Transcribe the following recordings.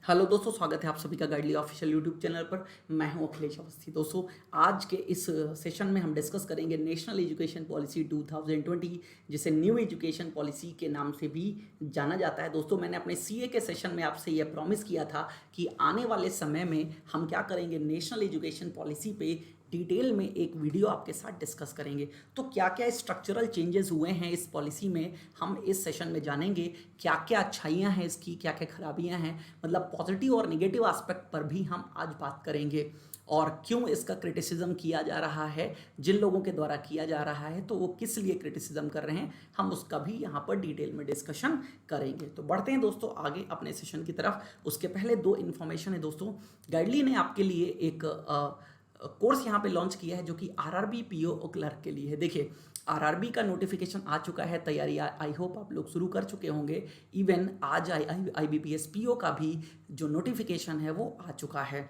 Hello दोस्तों, स्वागत है आप सभी का गाइडली ऑफिशियल यूट्यूब चैनल पर। मैं हूं अखिलेश अवस्थी। दोस्तों, आज के इस सेशन में हम डिस्कस करेंगे नेशनल एजुकेशन पॉलिसी 2020, जिसे न्यू एजुकेशन पॉलिसी के नाम से भी जाना जाता है। दोस्तों, मैंने अपने सीए के सेशन में आपसे यह प्रॉमिस किया था कि आने वाले समय में हम क्या करेंगे, नेशनल एजुकेशन पॉलिसी पे डिटेल में एक वीडियो आपके साथ डिस्कस करेंगे। तो क्या क्या स्ट्रक्चरल चेंजेस हुए हैं इस पॉलिसी में, हम इस सेशन में जानेंगे। क्या क्या अच्छाइयाँ हैं इसकी, क्या क्या खराबियाँ हैं, मतलब पॉजिटिव और निगेटिव एस्पेक्ट पर भी हम आज बात करेंगे। और क्यों इसका क्रिटिसिज्म किया जा रहा है, जिन लोगों के द्वारा किया जा रहा है तो वो किस लिए क्रिटिसिज्म कर रहे हैं, हम उसका भी यहाँ पर डिटेल में डिस्कशन करेंगे। तो बढ़ते हैं दोस्तों आगे अपने सेशन की तरफ। उसके पहले दो इन्फॉर्मेशन है दोस्तों। गाइडली ने आपके लिए एक कोर्स यहाँ पे लॉन्च किया है जो कि आरआरबी पीओ क्लर्क के लिए है। देखिए, आरआरबी का नोटिफिकेशन आ चुका है, तैयारी आई होप आप लोग शुरू कर चुके होंगे। इवन आज आईबीपीएस पीओ का भी जो नोटिफिकेशन है वो आ चुका है।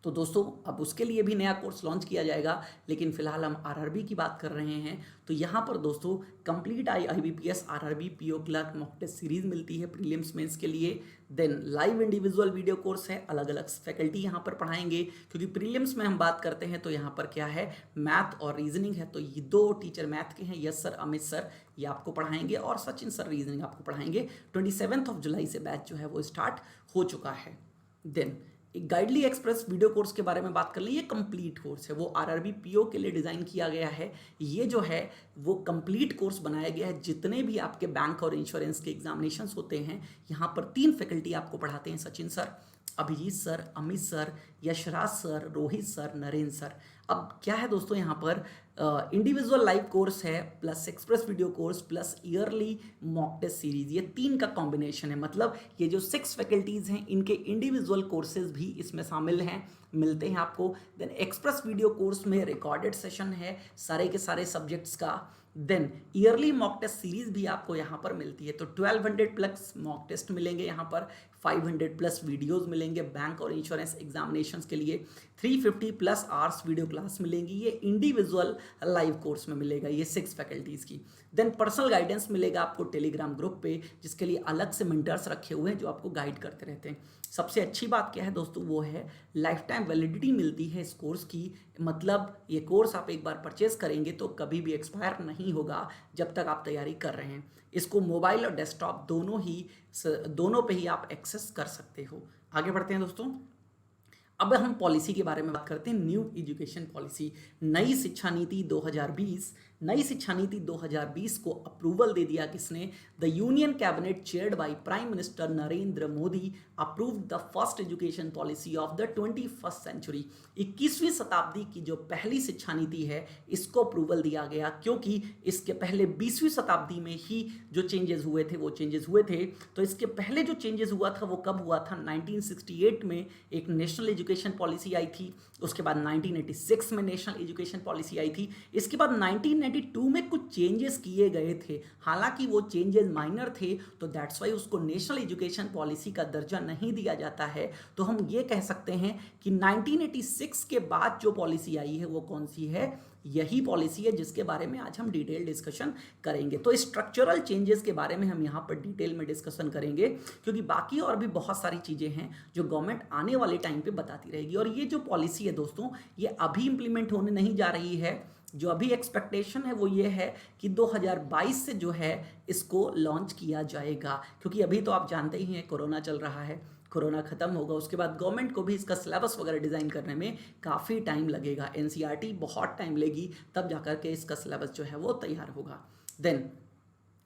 तो दोस्तों, अब उसके लिए भी नया कोर्स लॉन्च किया जाएगा, लेकिन फिलहाल हम आरआरबी की बात कर रहे हैं। तो यहाँ पर दोस्तों complete IBPS RRB PO clerk mock test series मिलती है प्रीलिम्स मेंस के लिए। Then live individual video course है, अलग अलग फैकल्टी यहाँ पर पढ़ाएंगे, क्योंकि प्रीलिम्स में हम बात करते हैं तो यहाँ पर क्या है, मैथ और रीजनिंग है। तो ये दो टीचर मैथ के हैं, यस सर, अमित सर, ये आपको पढ़ाएंगे, और सचिन सर रीजनिंग आपको पढ़ाएंगे। 27 जुलाई से बैच जो है वो स्टार्ट हो चुका है। देन एक गाइडली एक्सप्रेस वीडियो कोर्स के बारे में बात कर ली। ये कंप्लीट कोर्स है, वो आरआरबी पीओ के लिए डिज़ाइन किया गया है। ये जो है वो कंप्लीट कोर्स बनाया गया है। जितने भी आपके बैंक और इंश्योरेंस के एग्जामिनेशंस होते हैं, यहाँ पर 3 फैकल्टी आपको पढ़ाते हैं, Sachin sir, Abhijeet sir, Amit sir, Yashraj sir, Rohit sir, Narendra sir. अब क्या है दोस्तों, यहाँ पर इंडिविजुअल लाइव कोर्स है, plus express video course, plus yearly mock test series, ये 3 का कॉम्बिनेशन है। मतलब ये जो 6 फैकल्टीज़ हैं, इनके इंडिविजुअल कोर्सेज भी इसमें शामिल हैं, मिलते हैं आपको। देन एक्सप्रेस वीडियो कोर्स में रिकॉर्डेड सेशन है सारे के सारे सब्जेक्ट्स का। Then yearly mock test series भी आपको यहाँ पर मिलती है। तो 1200 प्लस मॉक टेस्ट मिलेंगे यहाँ पर, 500 प्लस वीडियोस मिलेंगे बैंक और इंश्योरेंस एग्जामिनेशंस के लिए, 350 प्लस आवर्स वीडियो क्लास मिलेंगी। ये इंडिविजुअल लाइव कोर्स में मिलेगा, ये 6 फैकल्टीज़ की। देन पर्सनल गाइडेंस मिलेगा आपको टेलीग्राम ग्रुप पे, जिसके लिए अलग से मेंटर्स रखे हुए हैं जो आपको गाइड करते रहते हैं। सबसे अच्छी बात क्या है दोस्तों, वो है लाइफ टाइम वैलिडिटी मिलती है इस कोर्स की। मतलब ये कोर्स आप एक बार परचेज करेंगे तो कभी भी एक्सपायर नहीं होगा जब तक आप तैयारी कर रहे हैं। इसको मोबाइल और डेस्कटॉप दोनों पे ही आप एक्सेस कर सकते हो। आगे बढ़ते हैं दोस्तों। अब हम पॉलिसी के बारे में बात करते हैं। न्यू एजुकेशन पॉलिसी, नई शिक्षा नीति 2020। नई शिक्षा नीति 2020 को अप्रूवल दे दिया किसने, the union cabinet chaired by prime minister Narendra Modi approved the first education policy of the 21st century. 21वीं शताब्दी की जो पहली शिक्षा नीति है, इसको अप्रूवल दिया गया, क्योंकि इसके पहले 20वीं शताब्दी में ही जो चेंजेस हुए थे वो चेंजेस हुए थे। तो इसके पहले जो चेंजेस हुआ था वो कब हुआ था, 1968 में एक नेशनल एजुकेशन पॉलिसी आई थी। उसके बाद 1986 में नेशनल एजुकेशन पॉलिसी आई थी। इसके बाद 1992 में कुछ चेंजेस किए गए थे, हालांकि वो चेंजेस माइनर थे, तो दैट्स वाई उसको नेशनल एजुकेशन पॉलिसी का दर्जा नहीं दिया जाता है। तो हम ये कह सकते हैं कि 1986 के बाद जो पॉलिसी आई है वो कौन सी है, यही पॉलिसी है जिसके बारे में आज हम डिटेल डिस्कशन करेंगे। तो स्ट्रक्चरल चेंजेस के बारे में हम यहाँ पर डिटेल में डिस्कशन करेंगे, क्योंकि बाकी और भी बहुत सारी चीज़ें हैं जो गवर्नमेंट आने वाले टाइम पे बताती रहेगी। और ये जो पॉलिसी है दोस्तों, ये अभी इंप्लीमेंट होने नहीं जा रही है। जो अभी एक्सपेक्टेशन है वो ये है कि 2022 से जो है इसको लॉन्च किया जाएगा, क्योंकि अभी तो आप जानते ही हैं कोरोना चल रहा है। कोरोना खत्म होगा, उसके बाद गवर्नमेंट को भी इसका सिलेबस वगैरह डिज़ाइन करने में काफ़ी टाइम लगेगा। एनसीईआरटी बहुत टाइम लेगी, तब जाकर के इसका सिलेबस जो है वो तैयार होगा। देन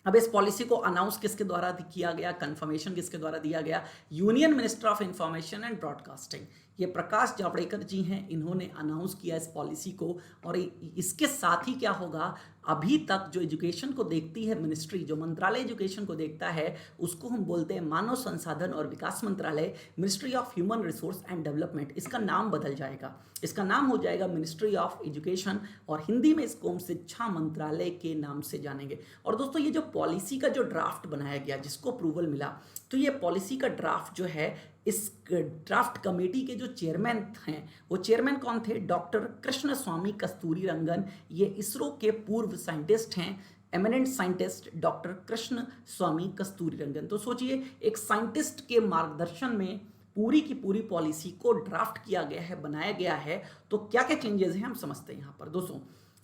अब इस पॉलिसी को अनाउंस किसके द्वारा किया गया, कंफर्मेशन किसके द्वारा दिया गया, union minister of information and broadcasting, ये प्रकाश जावड़ेकर जी हैं, इन्होंने अनाउंस किया इस पॉलिसी को। और इसके साथ ही क्या होगा, अभी तक जो एजुकेशन को देखती है मिनिस्ट्री, जो मंत्रालय एजुकेशन को देखता है, उसको हम बोलते हैं मानव संसाधन और विकास मंत्रालय, ministry of human resource and development. इसका नाम बदल जाएगा, इसका नाम हो जाएगा मिनिस्ट्री ऑफ एजुकेशन, और हिंदी में इसको हम शिक्षा मंत्रालय के नाम से जानेंगे। और दोस्तों, ये जो पॉलिसी का जो ड्राफ्ट बनाया गया, जिसको अप्रूवल मिला, तो ये पॉलिसी का ड्राफ्ट जो है, इस ड्राफ्ट कमेटी के जो चेयरमैन हैं, वो चेयरमैन कौन थे, डॉक्टर कृष्ण स्वामी कस्तूरी रंगन। ये इसरो के पूर्व साइंटिस्ट हैं। एमिनेंट साइंटिस्ट डॉक्टर कृष्ण स्वामी कस्तूरी रंगन। तो सोचिए एक साइंटिस्ट के मार्गदर्शन में पूरी की पूरी पॉलिसी को ड्राफ्ट किया गया है, बनाया गया है। तो क्या क्या चेंजेस हैं हम समझते हैं यहाँ पर दोस्तों।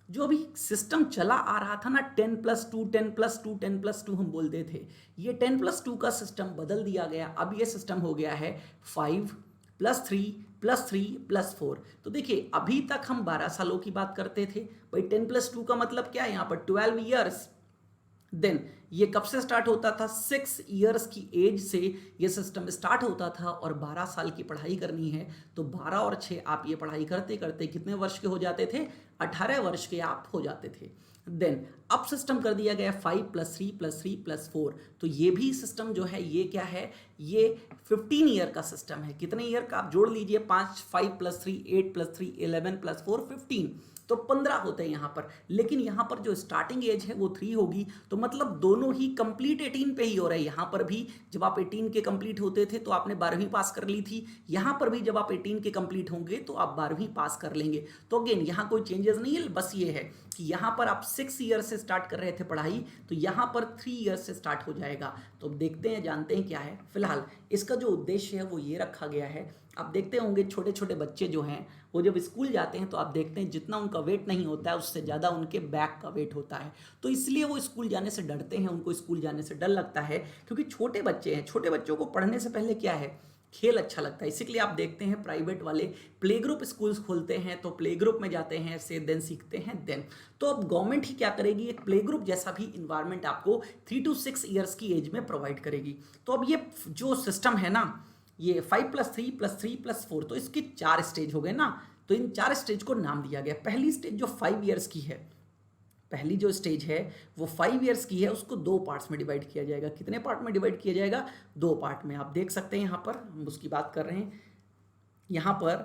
जो अभी सिस्टम चला आ रहा था ना 10+2 10+2 10+2 हम बोलते थे, ये 10+2 का सिस्टम बदल दिया गया। अब ये सिस्टम हो गया है 5+3+3+4। तो देखिए अभी तक हम 12 सालों की बात करते थे भाई, 10+2 का मतलब क्या है यहाँ पर 12 ईयर्स। देन ये कब से स्टार्ट होता था, 6 ईयर्स की एज से ये सिस्टम स्टार्ट होता था और 12 साल की पढ़ाई करनी है तो 12 और 6 आप ये पढ़ाई करते करते कितने वर्ष के हो जाते थे, 18 वर्ष के आप हो जाते थे। देन अब सिस्टम कर दिया गया 5+3+3+4। तो ये भी सिस्टम जो है ये क्या है, ये 15 ईयर का सिस्टम है। कितने ईयर का आप जोड़ लीजिए, 5+3 8+3 11+4 15, तो 15 होते हैं यहाँ पर। लेकिन यहाँ पर जो स्टार्टिंग एज है वो 3 होगी, तो मतलब दोनों ही कंप्लीट 18 पे ही हो रहा है। यहाँ पर भी जब आप 18 के कंप्लीट होते थे तो आपने 12वीं पास कर ली थी, यहाँ पर भी जब आप 18 के कंप्लीट होंगे तो आप 12वीं पास कर लेंगे। तो अगेन यहाँ कोई चेंजेस नहीं है, बस ये है कि यहाँ पर आप 6 ईयर से स्टार्ट कर रहे थे पढ़ाई, तो यहाँ पर 3 ईयर से स्टार्ट हो जाएगा। तो देखते हैं, जानते हैं क्या है। फिलहाल इसका जो उद्देश्य है वो ये रखा गया है। आप देखते होंगे छोटे छोटे बच्चे जो हैं वो जब स्कूल जाते हैं तो आप देखते हैं जितना उनका वेट नहीं होता है उससे ज़्यादा उनके बैग का वेट होता है। तो इसलिए वो स्कूल जाने से डरते हैं, उनको स्कूल जाने से डर लगता है, क्योंकि छोटे बच्चे हैं। छोटे बच्चों को पढ़ने से पहले क्या है, खेल अच्छा लगता है। इसीलिए आप देखते हैं प्राइवेट वाले प्ले ग्रुप स्कूल्स खोलते हैं, तो प्ले ग्रुप में जाते हैं, से देन सीखते हैं देन। तो अब गवर्नमेंट ही क्या करेगी, एक प्ले ग्रुप जैसा भी इन्वायरमेंट आपको 3 to 6 ईयर्स की एज में प्रोवाइड करेगी। तो अब ये जो सिस्टम है ना, ये 5+3+3+4, तो इसके 4 स्टेज हो गए ना। तो इन 4 स्टेज को नाम दिया गया। पहली स्टेज जो 5 ईयर्स की है, पहली जो स्टेज है वो 5 ईयर्स की है, उसको 2 पार्ट्स में डिवाइड किया जाएगा। कितने पार्ट में डिवाइड किया जाएगा, 2 पार्ट में। आप देख सकते हैं यहाँ पर हम उसकी बात कर रहे हैं। यहाँ पर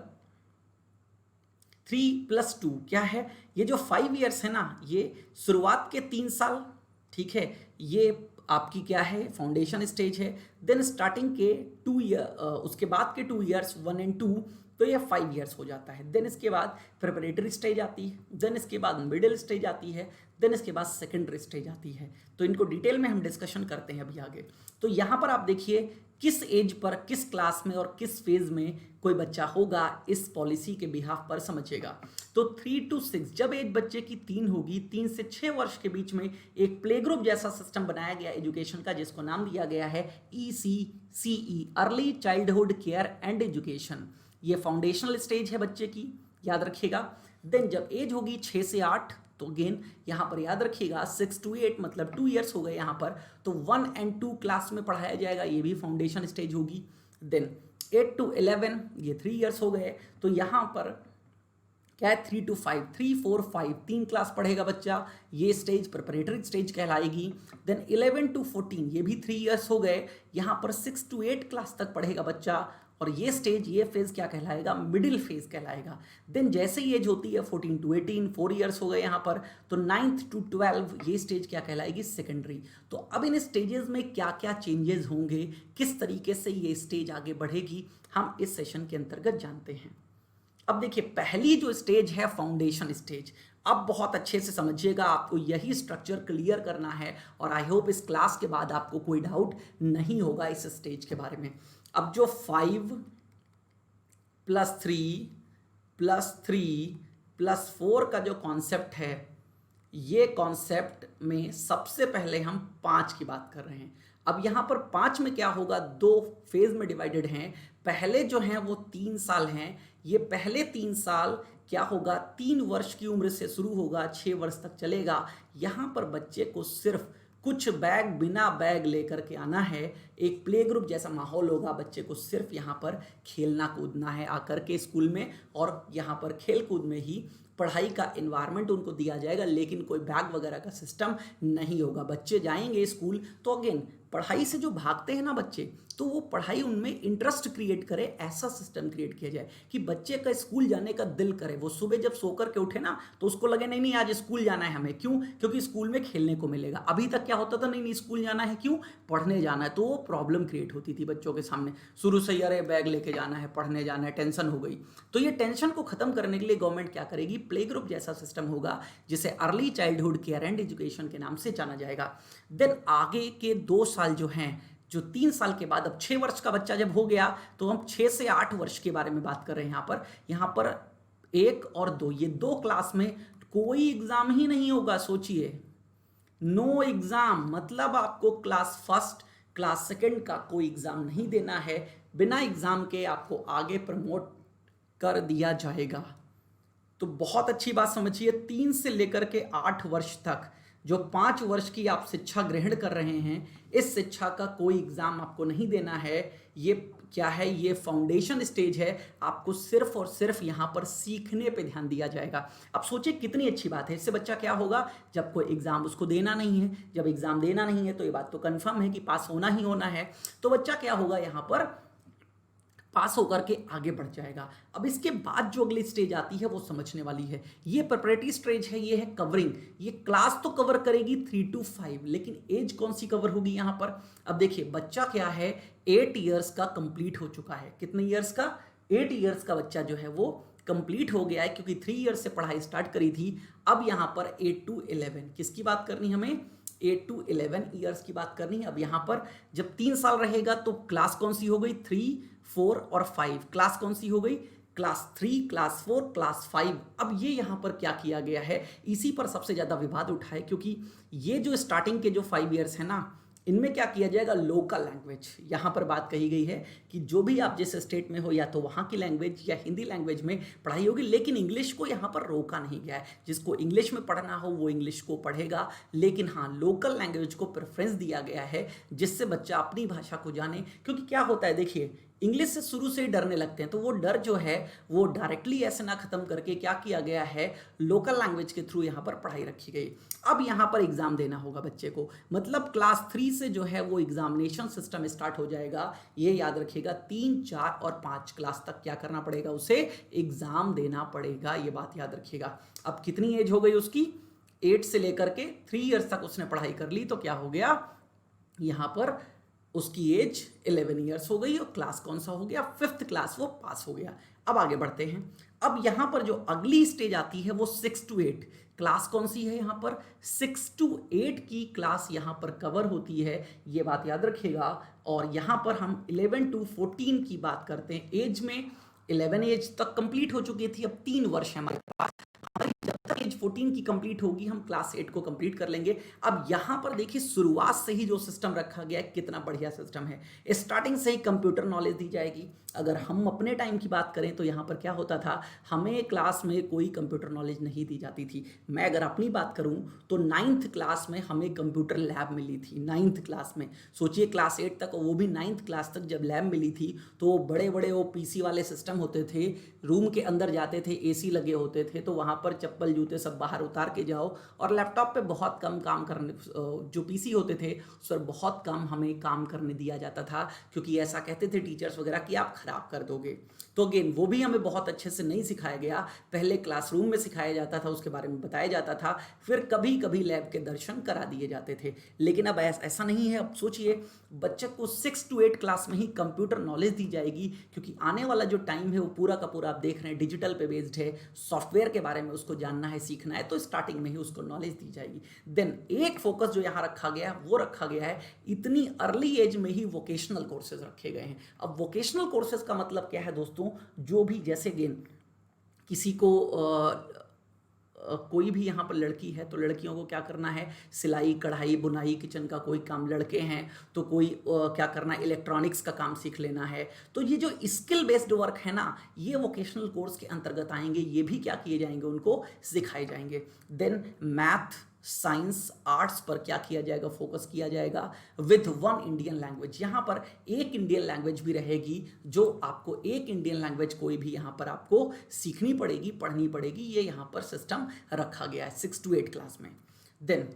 3+2 क्या है, ये जो 5 ईयर्स है ना, ये शुरुआत के 3 साल, ठीक है, ये आपकी क्या है, फाउंडेशन स्टेज है। देन स्टार्टिंग के 2 ईयर, उसके बाद के 2 ईयर्स 1 and 2, तो ये 5 ईयर्स हो जाता है। देन इसके बाद प्रिपरेटरी स्टेज आती है, देन इसके बाद मिडिल स्टेज आती है, देन इसके बाद सेकेंडरी स्टेज आती है। तो इनको डिटेल में हम डिस्कशन करते हैं अभी आगे। तो यहाँ पर आप देखिए किस एज पर, किस क्लास में और किस फेज में कोई बच्चा होगा, इस पॉलिसी के बिहाफ पर समझिएगा। तो 3 to 6 जब एज बच्चे की 3 होगी, 3 से 6 वर्ष के बीच में एक प्ले ग्रुप जैसा सिस्टम बनाया गया एजुकेशन का, जिसको नाम दिया गया है ECCE, early childhood care and education. ये फाउंडेशनल स्टेज है बच्चे की, याद रखिएगा। देन जब एज होगी 6 से 8, तो अगेन यहाँ पर याद रखिएगा 6 to 8 मतलब 2 ईयर्स हो गए यहाँ पर, तो 1 and 2 क्लास में पढ़ाया जाएगा, ये भी फाउंडेशन स्टेज होगी। देन 8 to 11 ये 3 ईयर्स हो गए, तो यहाँ पर क्या है 3 to 5, 3 4 5 3 क्लास पढ़ेगा बच्चा, ये स्टेज प्रिपरेटरी स्टेज कहलाएगी। देन 11 to 14 ये भी 3 ईयर्स हो गए, यहाँ पर 6 to 8 क्लास तक पढ़ेगा बच्चा, और ये स्टेज, ये फेज क्या कहलाएगा, मिडिल फेज कहलाएगा। देन जैसे ही एज होती है 14 to 18 4 ईयर्स हो गए यहाँ पर, तो 9th to 12 ये स्टेज क्या कहलाएगी, सेकेंडरी। तो अब इन स्टेजेस में क्या क्या चेंजेस होंगे, किस तरीके से ये स्टेज आगे बढ़ेगी, हम इस सेशन के अंतर्गत जानते हैं। अब देखिए पहली जो स्टेज है फाउंडेशन स्टेज, अब बहुत अच्छे से समझिएगा, आपको यही स्ट्रक्चर क्लियर करना है और आई होप इस क्लास के बाद आपको कोई डाउट नहीं होगा इस स्टेज के बारे में। अब जो 5+3+3+4 का जो कॉन्सेप्ट है, ये कॉन्सेप्ट में सबसे पहले हम 5 की बात कर रहे हैं। अब यहाँ पर 5 में क्या होगा, 2 फेज में डिवाइडेड हैं। पहले जो हैं वो 3 साल हैं, ये पहले 3 साल क्या होगा, 3 वर्ष की उम्र से शुरू होगा, 6 वर्ष तक चलेगा। यहाँ पर बच्चे को सिर्फ कुछ बैग, बिना बैग लेकर के आना है, एक प्ले ग्रुप जैसा माहौल होगा, बच्चे को सिर्फ यहाँ पर खेलना कूदना है आकर के स्कूल में, और यहाँ पर खेल कूद में ही पढ़ाई का एनवायरनमेंट उनको दिया जाएगा, लेकिन कोई बैग वगैरह का सिस्टम नहीं होगा। बच्चे जाएंगे स्कूल तो अगेन पढ़ाई से जो भागते हैं ना बच्चे, तो वो पढ़ाई उनमें इंटरेस्ट क्रिएट करे, ऐसा सिस्टम क्रिएट किया जाए कि बच्चे का स्कूल जाने का दिल करे। वो सुबह जब सोकर के उठे ना तो उसको लगे नहीं नहीं आज स्कूल जाना है हमें, क्यों? क्योंकि स्कूल में खेलने को मिलेगा। अभी तक क्या होता था, नहीं नहीं स्कूल जाना है, क्यों? पढ़ने जाना है। तो वो प्रॉब्लम क्रिएट होती थी बच्चों के सामने शुरू से, अरे बैग लेके जाना है, पढ़ने जाना है, टेंशन हो गई। तो ये टेंशन को खत्म करने के लिए गवर्नमेंट क्या करेगी, प्ले ग्रुप जैसा सिस्टम होगा जिसे early childhood care and education के नाम से जाना जाएगा। देन आगे के 2 साल जो हैं, जो 3 साल के बाद, अब 6 वर्ष का बच्चा जब हो गया तो हम 6 से 8 वर्ष के बारे में बात कर रहे हैं। यहाँ पर 1 और 2, ये 2 क्लास में कोई एग्जाम ही नहीं होगा। सोचिए, नो एग्जाम, मतलब आपको क्लास फर्स्ट क्लास सेकंड का कोई एग्जाम नहीं देना है। बिना एग्जाम के आपको आगे प्रमोट कर दिया जाएगा। तो बहुत अच्छी बात समझिए, 3 से लेकर के 8 वर्ष तक जो 5 वर्ष की आप शिक्षा ग्रहण कर रहे हैं, इस शिक्षा का कोई एग्जाम आपको नहीं देना है। ये क्या है, ये फाउंडेशन स्टेज है। आपको सिर्फ और सिर्फ यहाँ पर सीखने पे ध्यान दिया जाएगा। अब सोचिए कितनी अच्छी बात है। इससे बच्चा क्या होगा, जब कोई एग्जाम उसको देना नहीं है, जब एग्जाम देना नहीं है तो ये बात तो कंफर्म है कि पास होना ही होना है। तो बच्चा क्या होगा, यहाँ पर पास होकर के आगे बढ़ जाएगा। अब इसके बाद जो अगली स्टेज आती है वो समझने वाली है। ये प्रिपरेटरी स्टेज है, ये है कवरिंग। ये क्लास तो कवर करेगी 3 to 5, लेकिन एज कौन सी कवर होगी यहाँ पर? अब देखिए, बच्चा क्या है, 8 ईयर्स का कंप्लीट हो चुका है। कितने ईयर्स का? 8 ईयर्स का बच्चा जो है वो कंप्लीट हो गया है, क्योंकि 3 ईयर्स से पढ़ाई स्टार्ट करी थी। अब यहाँ पर 8 to 11 किसकी बात करनी हमें? 8 to 11 ईयर्स की बात करनी है। अब यहाँ पर जब 3 साल रहेगा तो क्लास कौन सी हो गई? 3, 4 और 5। क्लास कौन सी हो गई? Class 3, class 4, class 5। अब ये यहाँ पर क्या किया गया है, इसी पर सबसे ज़्यादा विवाद उठा है, क्योंकि ये जो स्टार्टिंग के जो 5 ईयर्स है ना, इनमें क्या किया जाएगा, लोकल लैंग्वेज। यहाँ पर बात कही गई है कि जो भी आप जिस स्टेट में हो, या तो वहाँ की लैंग्वेज या हिंदी लैंग्वेज में पढ़ाई होगी, लेकिन इंग्लिश को यहाँ पर रोका नहीं गया है। जिसको इंग्लिश में पढ़ना हो वो इंग्लिश को पढ़ेगा, लेकिन हाँ, लोकल लैंग्वेज को प्रेफरेंस दिया गया है, जिससे बच्चा अपनी भाषा को जाने। क्योंकि क्या होता है, देखिए, इंग्लिश से शुरू से ही डरने लगते हैं, तो वो डर जो है वो डायरेक्टली ऐसे ना खत्म करके क्या किया गया है, लोकल लैंग्वेज के थ्रू यहाँ पर पढ़ाई रखी गई। अब यहाँ पर एग्जाम देना होगा बच्चे को, मतलब क्लास 3 से जो है वो एग्जामिनेशन सिस्टम स्टार्ट हो जाएगा। ये याद रखिएगा, 3, 4 और 5 क्लास तक क्या करना पड़ेगा, उसे एग्जाम देना पड़ेगा। ये बात याद रखिएगा। अब कितनी एज हो गई उसकी? 8 से लेकर के 3 ईयर्स तक उसने पढ़ाई कर ली, तो क्या हो गया, यहाँ पर उसकी एज 11 ईयर्स हो गई, और क्लास कौन सा हो गया, 5th क्लास, वो पास हो गया। अब आगे बढ़ते हैं। अब यहाँ पर जो अगली स्टेज आती है वो 6 to 8। क्लास कौन सी है यहाँ पर? 6 to 8 की क्लास यहाँ पर कवर होती है, ये बात याद रखिएगा। और यहाँ पर हम 11 to 14 की बात करते हैं। एज में 11 एज तक कंप्लीट हो चुकी थी, अब 3 वर्ष है हमारे पास। हमारी जब तक एज 14 की कंप्लीट होगी, हम क्लास 8 को कंप्लीट कर लेंगे। अब यहाँ पर देखिए, शुरुआत से ही जो सिस्टम रखा गया है, कितना बढ़िया सिस्टम है। स्टार्टिंग से ही कंप्यूटर नॉलेज दी जाएगी। अगर हम अपने टाइम की बात करें तो यहाँ पर क्या होता था, हमें क्लास में कोई कंप्यूटर नॉलेज नहीं दी जाती थी। मैं अगर अपनी बात करूँ तो 9th क्लास में हमें कंप्यूटर लैब मिली थी। 9th क्लास में, सोचिए क्लास 8 तक, वो भी 9th क्लास तक जब लैब मिली थी, तो बड़े बड़े वो पीसी वाले सिस्टम होते थे। रूम के अंदर जाते थे, एसी लगे होते थे, तो वहाँ पर चप्पल जूते सब बाहर उतार के जाओ, और लैपटॉप पे बहुत कम काम करने, जो पीसी होते थे उस पर बहुत कम हमें काम करने दिया जाता था, क्योंकि ऐसा कहते थे टीचर्स वगैरह कि आप खराब कर दोगे। तो अगेन वो भी हमें बहुत अच्छे से नहीं सिखाया गया। पहले क्लासरूम में सिखाया जाता था, उसके बारे में बताया जाता था, फिर कभी कभी लैब के दर्शन करा दिए जाते थे। लेकिन अब ऐसा नहीं है। अब सोचिए, बच्चे को 6 to 8 क्लास में ही कंप्यूटर नॉलेज दी जाएगी, क्योंकि आने वाला जो टाइम है वो पूरा का पूरा आप देख रहे हैं डिजिटल पे बेस्ड है। सॉफ्टवेयर के बारे में उसको जानना है, सीखना है, तो स्टार्टिंग में ही उसको नॉलेज दी जाएगी। देन एक फोकस जो यहाँ रखा गया है वो रखा गया है, इतनी अर्ली एज में ही वोकेशनल कोर्सेज रखे गए हैं। अब वोकेशनल कोर्सेज का मतलब क्या है दोस्तों, जो भी जैसे गेन किसी को कोई भी यहाँ पर लड़की है तो लड़कियों को क्या करना है, सिलाई कढ़ाई बुनाई किचन का कोई काम, लड़के हैं तो कोई क्या करना है, इलेक्ट्रॉनिक्स का काम सीख लेना है। तो ये जो स्किल बेस्ड वर्क है ना, ये वोकेशनल कोर्स के अंतर्गत आएंगे। ये भी क्या किए जाएंगे, उनको सिखाए जाएंगे। देन मैथ, साइंस, आर्ट्स पर क्या किया जाएगा, फोकस किया जाएगा विथ 1 इंडियन लैंग्वेज। यहाँ पर एक इंडियन लैंग्वेज भी रहेगी, जो आपको एक इंडियन लैंग्वेज कोई भी यहाँ पर आपको सीखनी पड़ेगी, पढ़नी पड़ेगी। ये यहाँ पर सिस्टम रखा गया है 6 to 8 क्लास में। देन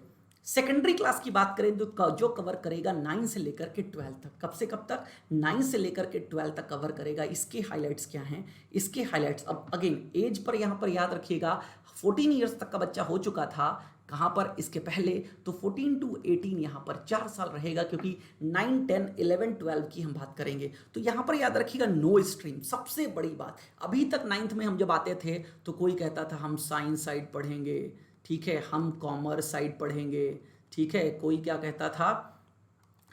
सेकेंडरी क्लास की बात करें तो जो कवर करेगा 9 से लेकर के 12 तक, कब से कब तक, 9 से लेकर के 12 तक कवर करेगा। इसके हाइलाइट्स क्या हैं, इसके हाइलाइट्स अब अगेन एज पर यहाँ पर याद रखिएगा 14 ईयर्स तक का बच्चा हो चुका था, कहाँ पर, इसके पहले, तो 14 to 18 यहाँ पर 4 साल रहेगा, क्योंकि 9, 10, 11, 12 की हम बात करेंगे। तो यहाँ पर याद रखिएगा नो स्ट्रीम, सबसे बड़ी बात, अभी तक 9th में हम जब आते थे तो कोई कहता था हम साइंस साइड पढ़ेंगे, ठीक है, हम कॉमर्स साइड पढ़ेंगे, ठीक है, कोई क्या कहता था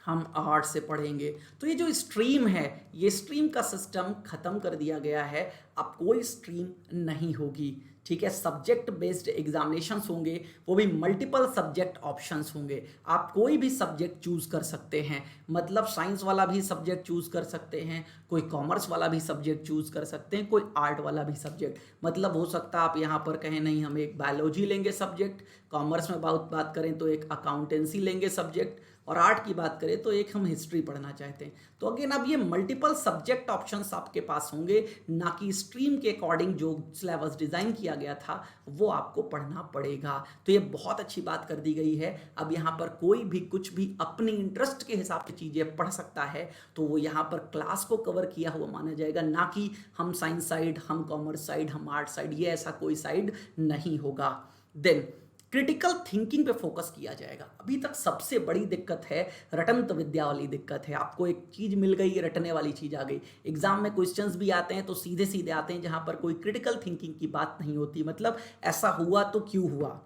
हम आर्ट से पढ़ेंगे। तो ये जो स्ट्रीम है, ये स्ट्रीम का सिस्टम खत्म कर दिया गया है, अब कोई स्ट्रीम नहीं होगी, ठीक है। सब्जेक्ट बेस्ड एग्जामिनेशंस होंगे, वो भी मल्टीपल सब्जेक्ट ऑप्शंस होंगे, आप कोई भी सब्जेक्ट चूज कर सकते हैं, मतलब साइंस वाला भी सब्जेक्ट चूज कर सकते हैं, कोई कॉमर्स वाला भी सब्जेक्ट चूज कर सकते हैं, कोई आर्ट वाला भी सब्जेक्ट, मतलब हो सकता है आप यहाँ पर कहें नहीं हम एक बायोलॉजी लेंगे सब्जेक्ट, कॉमर्स में बात करें तो एक अकाउंटेंसी लेंगे सब्जेक्ट, और आर्ट की बात करें तो एक हम हिस्ट्री पढ़ना चाहते हैं। तो अगेन अब ये मल्टीपल सब्जेक्ट ऑप्शंस आपके पास होंगे, ना कि स्ट्रीम के अकॉर्डिंग जो सिलेबस डिजाइन किया गया था वो आपको पढ़ना पड़ेगा। तो ये बहुत अच्छी बात कर दी गई है। अब यहाँ पर कोई भी कुछ भी अपनी इंटरेस्ट के हिसाब से चीजें पढ़ सकता है, तो वो यहाँ पर क्लास को कवर किया हुआ माना जाएगा, ना कि हम साइंस साइड, हम कॉमर्स साइड, हम आर्ट साइड, ये ऐसा कोई साइड नहीं होगा। देन क्रिटिकल थिंकिंग पे फोकस किया जाएगा। अभी तक सबसे बड़ी दिक्कत है रटंत विद्या वाली दिक्कत है, आपको एक चीज मिल गई, रटने वाली चीज आ गई, एग्जाम में क्वेश्चंस भी आते हैं तो सीधे सीधे आते हैं, जहां पर कोई क्रिटिकल थिंकिंग की बात नहीं होती, मतलब ऐसा हुआ तो क्यों हुआ,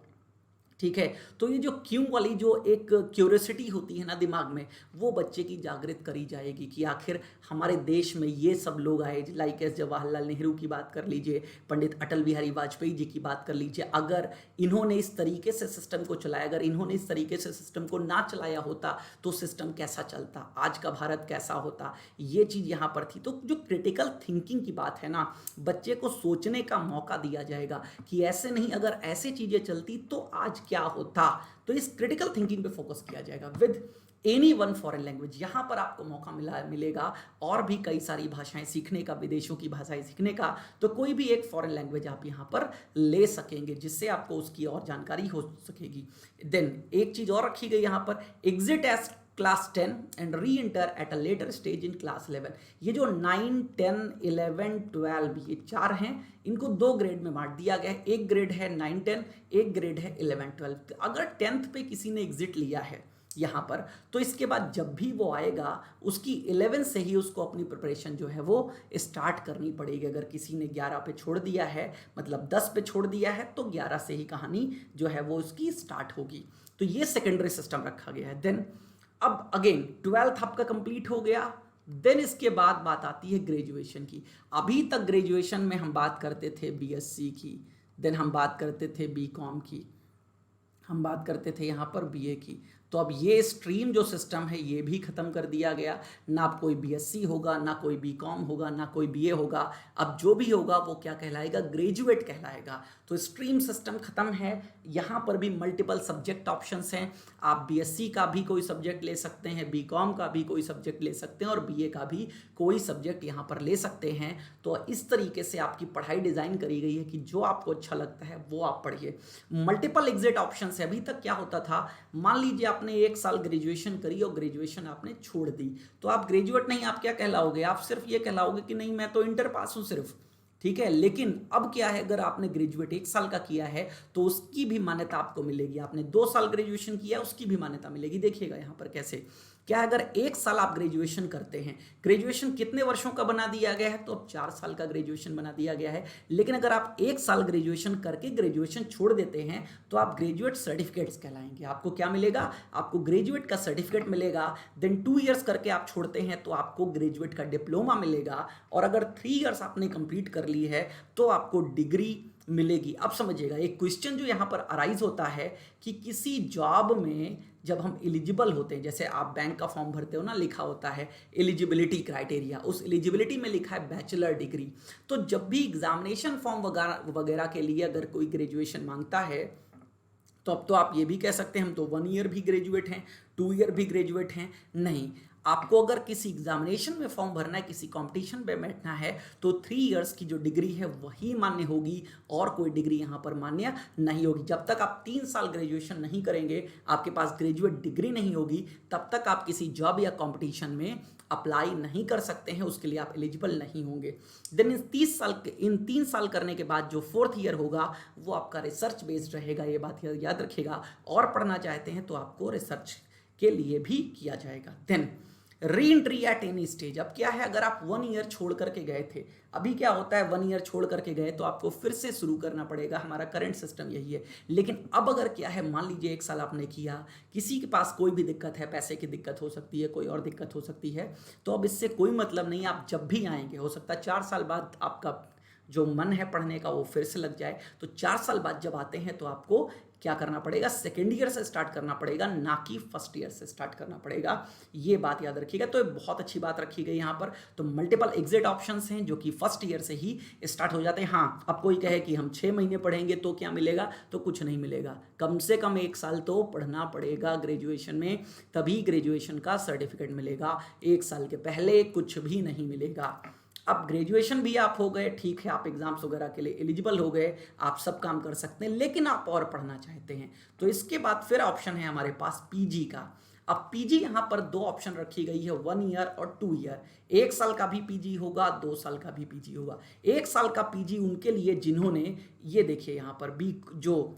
ठीक है। तो ये जो क्यों वाली जो एक क्यूरियोसिटी होती है ना दिमाग में, वो बच्चे की जागृत करी जाएगी कि आखिर हमारे देश में ये सब लोग आए, लाइक एस जवाहरलाल नेहरू की बात कर लीजिए, पंडित अटल बिहारी वाजपेयी जी की बात कर लीजिए, अगर इन्होंने इस तरीके से सिस्टम को चलाया, अगर इन्होंने इस तरीके से सिस्टम को ना चलाया होता तो सिस्टम कैसा चलता, आज का भारत कैसा होता, ये चीज़ यहाँ पर थी। तो जो क्रिटिकल थिंकिंग की बात है ना, बच्चे को सोचने का मौका दिया जाएगा कि ऐसे नहीं, अगर ऐसे चीज़ें चलती तो आज क्या होता। तो इस क्रिटिकल थिंकिंग पे फोकस किया जाएगा with any one foreign language. यहां पर आपको मौका मिलेगा और भी कई सारी भाषाएं सीखने का, विदेशों की भाषाएं सीखने का, तो कोई भी एक फॉरेन लैंग्वेज आप यहां पर ले सकेंगे, जिससे आपको उसकी और जानकारी हो सकेगी। देन एक चीज और रखी गई यहां पर, exit as class 10 and re inter at a later stage in class 11। ये जो 9, 10, 11, 12 ये चार हैं, इनको 2 ग्रेड में बांट दिया गया है। एक ग्रेड है 9, 10, एक ग्रेड है 11, 12। अगर 10th पे किसी ने एग्जिट लिया है यहाँ पर, तो इसके बाद जब भी वो आएगा उसकी 11 से ही उसको अपनी प्रिपरेशन जो है वो स्टार्ट करनी पड़ेगी। अगर किसी ने 11 पे छोड़ दिया है, मतलब 10 पे छोड़ दिया है, तो 11 से ही कहानी जो है वो उसकी स्टार्ट होगी। तो ये सेकेंडरी सिस्टम रखा गया है। देन अब अगेन 12th आपका कंप्लीट हो गया, देन इसके बाद बात आती है ग्रेजुएशन की। अभी तक ग्रेजुएशन में हम बात करते थे बीएससी की, देन हम बात करते थे बीकॉम की, हम बात करते थे यहाँ पर बीए की। तो अब ये स्ट्रीम जो सिस्टम है ये भी खत्म कर दिया गया, ना कोई बीएससी होगा, ना कोई बीकॉम होगा, ना कोई बीए होगा। अब जो भी होगा वो क्या कहलाएगा, ग्रेजुएट कहलाएगा। तो स्ट्रीम सिस्टम खत्म है। यहाँ पर भी मल्टीपल सब्जेक्ट ऑप्शंस हैं, आप बीएससी का भी कोई सब्जेक्ट ले सकते हैं, बीकॉम का भी कोई सब्जेक्ट ले सकते हैं, और बीए का भी कोई सब्जेक्ट यहाँ पर ले सकते हैं। तो इस तरीके से आपकी पढ़ाई डिजाइन करी गई है कि जो आपको अच्छा लगता है वो आप पढ़िए। मल्टीपल एग्जिट ऑप्शन है। अभी तक क्या होता था, मान लीजिए आपने 1 साल ग्रेजुएशन करी और ग्रेजुएशन आपने छोड़ दी, तो आप ग्रेजुएट नहीं, आप क्या कहलाओगे, आप सिर्फ ये कहलाओगे कि नहीं मैं तो इंटर पास हूं सिर्फ, ठीक है। लेकिन अब क्या है, अगर आपने ग्रेजुएट 1 साल का किया है तो उसकी भी मान्यता आपको मिलेगी, आपने 2 साल ग्रेजुएशन किया उसकी भी मान्यता मिलेगी। देखिएगा यहां पर कैसे, क्या अगर 1 साल आप ग्रेजुएशन करते हैं, ग्रेजुएशन कितने वर्षों का बना दिया गया है, तो अब 4 साल का ग्रेजुएशन बना दिया गया है। लेकिन अगर आप 1 साल ग्रेजुएशन करके ग्रेजुएशन छोड़ देते हैं तो आप ग्रेजुएट सर्टिफिकेट्स कहलाएंगे। आपको क्या मिलेगा, आपको ग्रेजुएट का सर्टिफिकेट मिलेगा। देन 2 इयर्स करके आप छोड़ते हैं तो आपको ग्रेजुएट का डिप्लोमा मिलेगा, और अगर 3 इयर्स आपने कंप्लीट कर ली है तो आपको डिग्री मिलेगी। अब समझिएगा एक क्वेश्चन जो यहाँ पर अराइज होता है कि किसी जॉब में जब हम एलिजिबल होते हैं, जैसे आप बैंक का फॉर्म भरते हो ना, लिखा होता है एलिजिबिलिटी क्राइटेरिया, उस एलिजिबिलिटी में लिखा है बैचलर डिग्री। तो जब भी एग्जामिनेशन फॉर्म वगैरह के लिए अगर कोई ग्रेजुएशन मांगता है, तो अब तो आप ये भी कह सकते हैं हम तो 1 ईयर भी ग्रेजुएट हैं, 2 ईयर भी ग्रेजुएट हैं। नहीं, आपको अगर किसी एग्जामिनेशन में फॉर्म भरना है, किसी कंपटीशन में बैठना है, तो 3 इयर्स की जो डिग्री है वही मान्य होगी और कोई डिग्री यहाँ पर मान्य नहीं होगी। जब तक आप 3 साल ग्रेजुएशन नहीं करेंगे, आपके पास ग्रेजुएट डिग्री नहीं होगी, तब तक आप किसी जॉब या कंपटीशन में अप्लाई नहीं कर सकते हैं, उसके लिए आप एलिजिबल नहीं होंगे। देन इन 3 साल करने के बाद जो 4th ईयर होगा वो आपका रिसर्च बेस्ड रहेगा, ये बात याद रखिएगा। और पढ़ना चाहते हैं तो आपको रिसर्च के लिए भी किया जाएगा। Then re entry at any stage. अब क्या है, अगर आप 1 ईयर छोड़ करके गए थे, अभी क्या होता है 1 ईयर छोड़ करके गए तो आपको फिर से शुरू करना पड़ेगा, हमारा करंट सिस्टम यही है। लेकिन अब अगर क्या है, मान लीजिए 1 साल आपने किया, किसी के पास कोई भी दिक्कत है, पैसे की दिक्कत हो सकती है, कोई और दिक्कत हो सकती है, तो अब इससे कोई मतलब नहीं, आप जब भी आएंगे, हो सकता है 4 साल बाद आपका जो मन है पढ़ने का वो फिर से लग जाए, तो 4 साल बाद जब आते हैं तो आपको क्या करना पड़ेगा, सेकेंड ईयर से स्टार्ट करना पड़ेगा, ना कि फर्स्ट ईयर से स्टार्ट करना पड़ेगा। ये बात याद रखिएगा। तो ये बहुत अच्छी बात रखी गई यहाँ पर। तो मल्टीपल एग्जिट ऑप्शंस हैं जो कि फर्स्ट ईयर से ही स्टार्ट हो जाते हैं। हाँ, अब कोई कहे कि हम 6 महीने पढ़ेंगे तो क्या मिलेगा, तो कुछ नहीं मिलेगा, कम से कम 1 साल तो पढ़ना पड़ेगा ग्रेजुएशन में, तभी ग्रेजुएशन का सर्टिफिकेट मिलेगा। 1 साल के पहले कुछ भी नहीं मिलेगा। अब ग्रेजुएशन भी आप हो गए, ठीक है, आप एग्जाम्स वगैरह के लिए एलिजिबल हो गए, आप सब काम कर सकते हैं, लेकिन आप और पढ़ना चाहते हैं तो इसके बाद फिर ऑप्शन है हमारे पास पीजी का। अब पीजी यहाँ पर 2 ऑप्शन रखी गई है, 1 ईयर और 2 ईयर। 1 साल का भी पीजी होगा, 2 साल का भी पीजी होगा। 1 साल का पीजी उनके लिए जिन्होंने, ये देखिए यहाँ पर भी, जो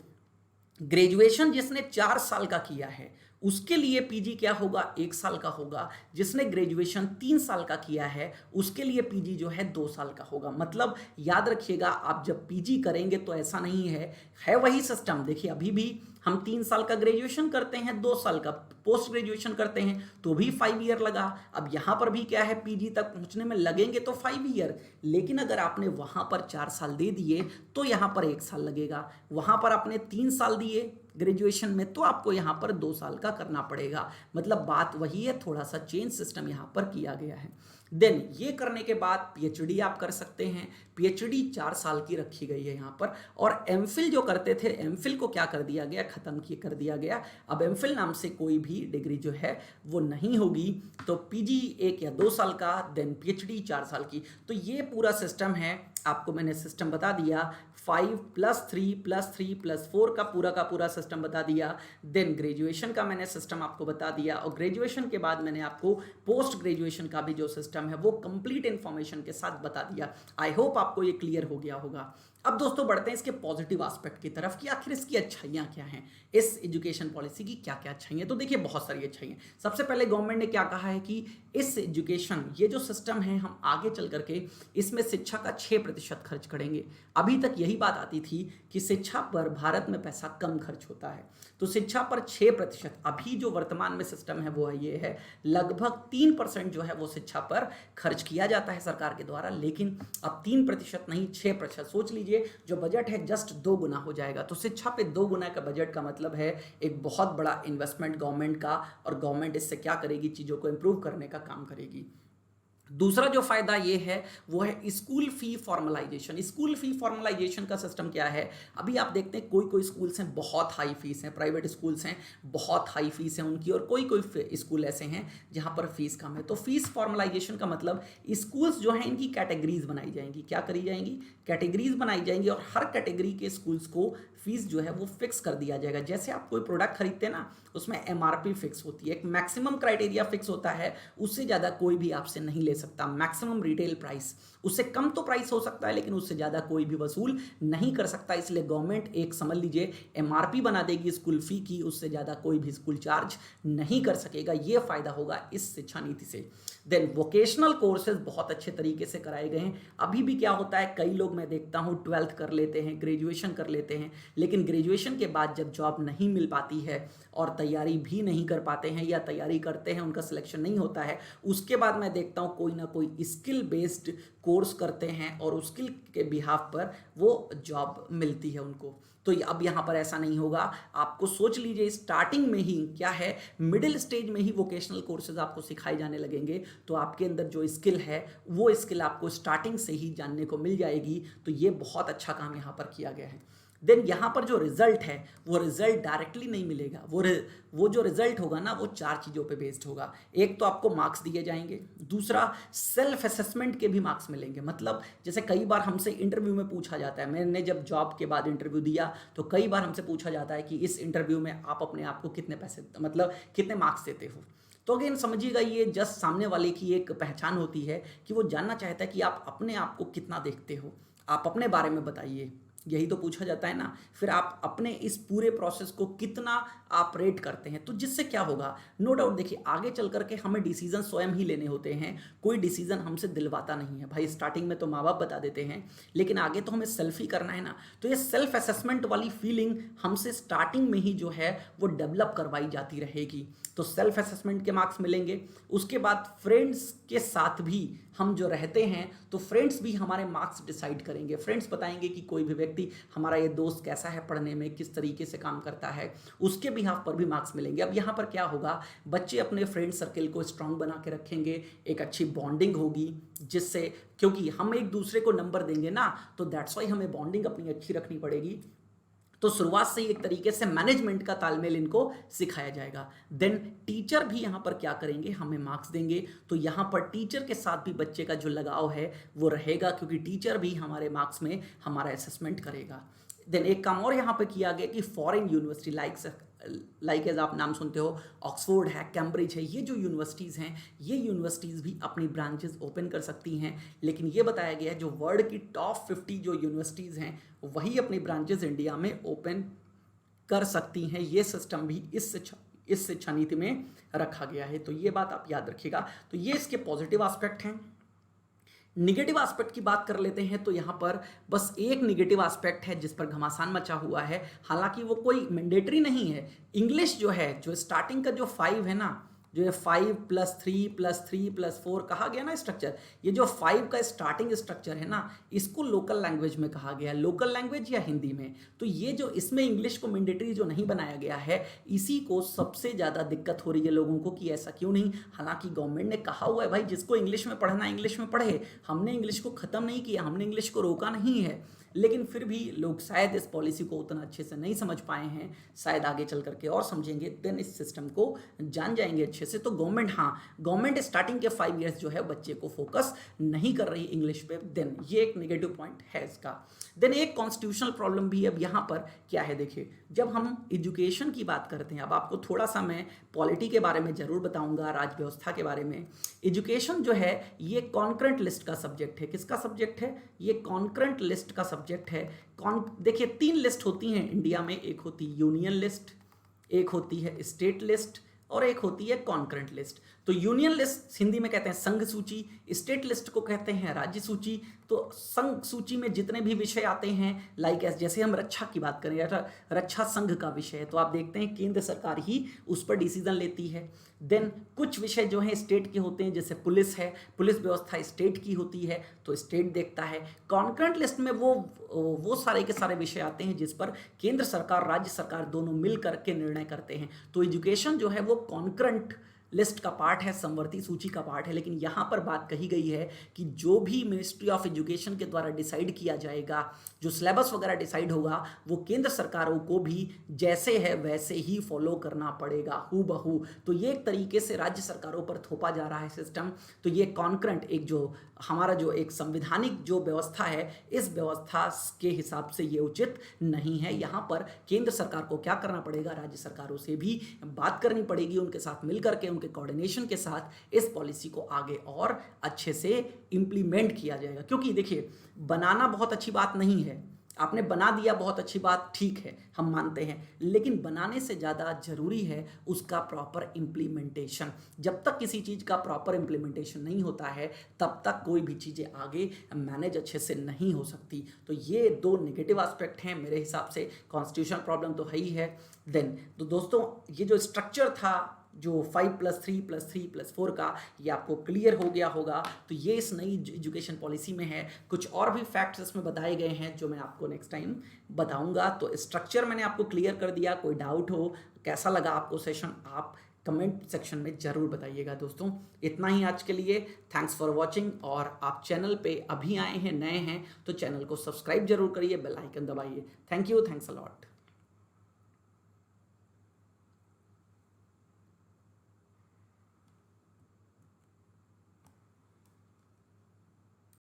ग्रेजुएशन जिसने 4 साल का किया है उसके लिए पीजी क्या होगा, 1 साल का होगा। जिसने ग्रेजुएशन 3 साल का किया है उसके लिए पीजी जो है 2 साल का होगा। मतलब याद रखिएगा, आप जब पीजी करेंगे तो ऐसा नहीं है वही सिस्टम। देखिए अभी भी हम 3 साल का ग्रेजुएशन करते हैं, 2 साल का पोस्ट ग्रेजुएशन करते हैं तो भी 5 ईयर लगा। अब यहाँ पर भी क्या है, पीजी तक पहुँचने में लगेंगे तो 5 ईयर, लेकिन अगर आपने वहाँ पर 4 साल दे दिए तो यहाँ पर 1 साल लगेगा। वहाँ पर आपने 3 साल दिए ग्रेजुएशन में तो आपको यहाँ पर 2 साल का करना पड़ेगा। मतलब बात वही है, थोड़ा सा चेंज सिस्टम यहाँ पर किया गया है। देन ये करने के बाद पीएचडी आप कर सकते हैं। पीएचडी 4 साल की रखी गई है यहाँ पर। और एमफिल जो करते थे, एमफिल को क्या कर दिया गया, खत्म कर दिया गया। अब एमफिल नाम से कोई भी डिग्री जो है वो नहीं होगी। तो पीजी 1 या 2 साल का, देन पीएचडी 4 साल की। तो ये पूरा सिस्टम है, आपको मैंने सिस्टम बता दिया। 5 + 3 + 3 + 4 का पूरा सिस्टम बता दिया। देन ग्रेजुएशन का मैंने सिस्टम आपको बता दिया, और ग्रेजुएशन के बाद मैंने आपको पोस्ट ग्रेजुएशन का भी जो सिस्टम है वो कंप्लीट इन्फॉर्मेशन के साथ बता दिया। आई होप आपको ये क्लियर हो गया होगा। अब दोस्तों बढ़ते हैं इसके पॉजिटिव एस्पेक्ट की तरफ कि आखिर इसकी अच्छाइयाँ क्या हैं, इस एजुकेशन पॉलिसी की क्या क्या अच्छाइयाँ। तो देखिए बहुत सारी अच्छाइयाँ। सबसे पहले गवर्नमेंट ने क्या कहा है कि इस एजुकेशन, ये जो सिस्टम है, हम आगे चल करके इसमें शिक्षा का 6% खर्च करेंगे। अभी तक यही बात आती थी कि शिक्षा पर भारत में पैसा कम खर्च होता है, तो शिक्षा पर 6%, अभी जो वर्तमान में सिस्टम है वो ये है, लगभग 3% जो है वो शिक्षा पर खर्च किया जाता है सरकार के द्वारा। लेकिन अब 3% नहीं, 6%। सोच लीजिए जो बजट है जस्ट 2 गुना हो जाएगा। तो शिक्षा पे 2 गुना का बजट का मतलब है एक बहुत बड़ा इन्वेस्टमेंट गवर्नमेंट का, और गवर्नमेंट इससे क्या करेगी, चीज़ों को इंप्रूव करने का काम करेगी। दूसरा जो फायदा ये है वो है school fee formalisation. School fee formalisation का सिस्टम क्या है, अभी आप देखते हैं कोई स्कूल्स हैं बहुत हाई फीस हैं, प्राइवेट स्कूल्स हैं बहुत हाई फीस है उनकी, और कोई स्कूल ऐसे हैं जहां पर फीस कम है। तो फीस फॉर्मलाइजेशन का मतलब स्कूल्स जो हैं इनकी कैटेगरीज बनाई जाएंगी। क्या करी जाएंगी, कैटेगरीज बनाई जाएंगी, और हर कैटेगरी के स्कूल्स को फीस जो है वो फिक्स कर दिया जाएगा। जैसे आप कोई प्रोडक्ट खरीदते हैं ना, उसमें एमआरपी फिक्स होती है, एक मैक्सिमम क्राइटेरिया फिक्स होता है, उससे ज़्यादा कोई भी आपसे नहीं ले सकता। मैक्सिमम रिटेल प्राइस, उससे कम तो प्राइस हो सकता है लेकिन उससे ज़्यादा कोई भी वसूल नहीं कर सकता। इसलिए गवर्नमेंट एक समझ लीजिए एमआरपी बना देगी स्कूल फी की, उससे ज़्यादा कोई भी स्कूल चार्ज नहीं कर सकेगा। ये फायदा होगा इस शिक्षा नीति से। देन वोकेशनल कोर्सेज बहुत अच्छे तरीके से कराए गए हैं। अभी भी क्या होता है, कई लोग मैं देखता हूँ 12th कर लेते हैं, ग्रेजुएशन कर लेते हैं, लेकिन ग्रेजुएशन के बाद जब जॉब नहीं मिल पाती है और तैयारी भी नहीं कर पाते हैं, या तैयारी करते हैं उनका सिलेक्शन नहीं होता है, उसके बाद मैं देखता हूँ कोई ना कोई स्किल बेस्ड कोर्स करते हैं और उस स्किल के बिहाफ पर वो जॉब मिलती है उनको। तो अब यहाँ पर ऐसा नहीं होगा। आपको सोच लीजिए स्टार्टिंग में ही क्या है, मिडिल स्टेज में ही वोकेशनल कोर्सेज आपको सिखाए जाने लगेंगे, तो आपके अंदर जो स्किल है वो स्किल आपको स्टार्टिंग से ही जानने को मिल जाएगी। तो ये बहुत अच्छा काम यहाँ पर किया गया है। देन यहाँ पर जो रिजल्ट है वो रिजल्ट डायरेक्टली नहीं मिलेगा, वो जो रिजल्ट होगा ना वो 4 चीज़ों पे बेस्ड होगा। एक तो आपको मार्क्स दिए जाएंगे, दूसरा सेल्फ असेसमेंट के भी मार्क्स मिलेंगे। मतलब जैसे कई बार हमसे इंटरव्यू में पूछा जाता है, मैंने जब जॉब के बाद इंटरव्यू दिया तो कई बार हमसे पूछा जाता है कि इस इंटरव्यू में आप अपने आप को कितने पैसे मतलब कितने मार्क्स देते हो। तो अगेन समझिएगा ये जस्ट सामने वाले की एक पहचान होती है कि वो जानना चाहता है कि आप अपने आप को कितना देखते हो, आप अपने बारे में बताइए, यही तो पूछा जाता है ना। फिर आप अपने इस पूरे प्रोसेस को कितना आप रेट करते हैं, तो जिससे क्या होगा, नो डाउट देखिए आगे चल करके हमें डिसीजन स्वयं ही लेने होते हैं, कोई डिसीजन हमसे दिलवाता नहीं है भाई। स्टार्टिंग में तो माँ बाप बता देते हैं, लेकिन आगे तो हमें सेल्फ ही करना है ना। तो ये सेल्फ असेसमेंट वाली फीलिंग हमसे स्टार्टिंग में ही जो है वो डेवलप करवाई जाती रहेगी। तो सेल्फ असेसमेंट के मार्क्स मिलेंगे। उसके बाद फ्रेंड्स के साथ भी हम जो रहते हैं तो फ्रेंड्स भी हमारे मार्क्स डिसाइड करेंगे। फ्रेंड्स बताएंगे कि कोई भी व्यक्ति, हमारा ये दोस्त कैसा है पढ़ने में, किस तरीके से काम करता है, उसके बिहाफ पर भी मार्क्स मिलेंगे। अब यहाँ पर क्या होगा, बच्चे अपने फ्रेंड सर्किल को स्ट्रांग बना के रखेंगे, एक अच्छी बॉन्डिंग होगी, जिससे क्योंकि हम एक दूसरे को नंबर देंगे ना, तो दैट्स वाई हमें बॉन्डिंग अपनी अच्छी रखनी पड़ेगी। तो शुरुआत से ही एक तरीके से मैनेजमेंट का तालमेल इनको सिखाया जाएगा। देन टीचर भी यहाँ पर क्या करेंगे, हमें मार्क्स देंगे। तो यहाँ पर टीचर के साथ भी बच्चे का जो लगाव है वो रहेगा, क्योंकि टीचर भी हमारे मार्क्स में हमारा असेसमेंट करेगा। देन एक काम और यहाँ पे किया गया कि फॉरेन यूनिवर्सिटी लाइक एज आप नाम सुनते हो, ऑक्सफोर्ड है, कैम्ब्रिज है, ये जो यूनिवर्सिटीज़ हैं, ये यूनिवर्सिटीज़ भी अपनी ब्रांचेस ओपन कर सकती हैं। लेकिन ये बताया गया है जो वर्ल्ड की टॉप 50 जो यूनिवर्सिटीज़ हैं वही अपनी ब्रांचेस इंडिया में ओपन कर सकती हैं। ये सिस्टम भी इस शिक्षा नीति में रखा गया है, तो ये बात आप याद रखिएगा। तो ये इसके पॉजिटिव एस्पेक्ट हैं। निगेटिव एस्पेक्ट की बात कर लेते हैं, तो यहाँ पर बस एक निगेटिव एस्पेक्ट है जिस पर घमासान मचा हुआ है, हालांकि वो कोई मैंडेटरी नहीं है। इंग्लिश जो है, जो स्टार्टिंग का जो 5 है ना, जो ये 5+3+3+4 कहा गया ना स्ट्रक्चर, ये जो 5 का स्टार्टिंग स्ट्रक्चर है ना, इसको लोकल लैंग्वेज में कहा गया है, लोकल लैंग्वेज या हिंदी में। तो ये जो इसमें इंग्लिश को मैंडेटरी जो नहीं बनाया गया है, इसी को सबसे ज़्यादा दिक्कत हो रही है लोगों को कि ऐसा क्यों नहीं। हालांकि गवर्नमेंट ने कहा हुआ है भाई जिसको इंग्लिश में पढ़ना इंग्लिश में पढ़े, हमने इंग्लिश को ख़त्म नहीं किया, हमने इंग्लिश को रोका नहीं है, लेकिन फिर भी लोग शायद इस पॉलिसी को उतना अच्छे से नहीं समझ पाए हैं। शायद आगे चल करके और समझेंगे, देन इस सिस्टम को जान जाएंगे अच्छे से। तो गवर्नमेंट स्टार्टिंग के 5 इयर्स जो है बच्चे को फोकस नहीं कर रही इंग्लिश पे। देन ये एक नेगेटिव पॉइंट है इसका। देन एक कॉन्स्टिट्यूशनल प्रॉब्लम भी अब यहाँ पर क्या है, देखिए जब हम एजुकेशन की बात करते हैं, अब आपको थोड़ा सा मैं पॉलिटी के बारे में जरूर बताऊंगा, राज्य व्यवस्था के बारे में। एजुकेशन जो है ये कॉन्करेंट लिस्ट का सब्जेक्ट है। किसका सब्जेक्ट है, ये कॉन्करेंट लिस्ट का सब्जेक्ट है। देखिए 3 लिस्ट होती हैं इंडिया में, एक होती है यूनियन लिस्ट, एक होती है स्टेट लिस्ट, और एक होती है कॉन्करेंट लिस्ट। तो यूनियन लिस्ट हिंदी में कहते हैं संघ सूची, स्टेट लिस्ट को कहते हैं राज्य सूची। तो संघ सूची में जितने भी विषय आते हैं, लाइक जैसे हम रक्षा की बात करें, रक्षा संघ का विषय है, तो आप देखते हैं केंद्र सरकार ही उस पर डिसीजन लेती है। देन कुछ विषय जो हैं स्टेट के होते हैं, जैसे पुलिस है, पुलिस व्यवस्था स्टेट की होती है, तो स्टेट देखता है। कॉन्करेंट लिस्ट में वो सारे के सारे विषय आते हैं जिस पर केंद्र सरकार राज्य सरकार दोनों मिल करके निर्णय करते हैं। तो एजुकेशन जो है वो कॉन्करेंट लिस्ट का पार्ट है, समवर्ती सूची का पार्ट है। लेकिन यहाँ पर बात कही गई है कि जो भी मिनिस्ट्री ऑफ एजुकेशन के द्वारा डिसाइड किया जाएगा, जो सिलेबस वगैरह डिसाइड होगा, वो केंद्र सरकारों को भी जैसे है वैसे ही फॉलो करना पड़ेगा, हूबहू। तो ये एक तरीके से राज्य सरकारों पर थोपा जा रहा है सिस्टम। तो ये कॉन्करेंट एक जो हमारा जो एक संविधानिक जो व्यवस्था है, इस व्यवस्था के हिसाब से ये उचित नहीं है। यहाँ पर केंद्र सरकार को क्या करना पड़ेगा, राज्य सरकारों से भी बात करनी पड़ेगी, उनके साथ मिल करके, उनके कोऑर्डिनेशन के साथ इस पॉलिसी को आगे और अच्छे से इंप्लीमेंट किया जाएगा। क्योंकि देखिए बनाना बहुत अच्छी बात नहीं है, आपने बना दिया बहुत अच्छी बात, ठीक है हम मानते हैं, लेकिन बनाने से ज़्यादा जरूरी है उसका प्रॉपर इम्प्लीमेंटेशन। जब तक किसी चीज़ का प्रॉपर इम्प्लीमेंटेशन नहीं होता है तब तक कोई भी चीज़ें आगे मैनेज अच्छे से नहीं हो सकती। तो ये 2 नेगेटिव एस्पेक्ट हैं मेरे हिसाब से। कॉन्स्टिट्यूशनल प्रॉब्लम तो है ही है। देन तो दोस्तों ये जो स्ट्रक्चर था जो 5+3+3+4 का, ये आपको क्लियर हो गया होगा। तो ये इस नई एजुकेशन पॉलिसी में है। कुछ और भी फैक्ट्स इसमें बताए गए हैं जो मैं आपको नेक्स्ट टाइम बताऊंगा। तो स्ट्रक्चर मैंने आपको क्लियर कर दिया। कोई डाउट हो, कैसा लगा आपको सेशन, आप कमेंट सेक्शन में ज़रूर बताइएगा दोस्तों। इतना ही आज के लिए, थैंक्स फॉर वॉचिंग। और आप चैनल पे अभी आए हैं, नए हैं, तो चैनल को सब्सक्राइब जरूर करिए, बेल आइकन दबाइए। Thank you, thanks a lot.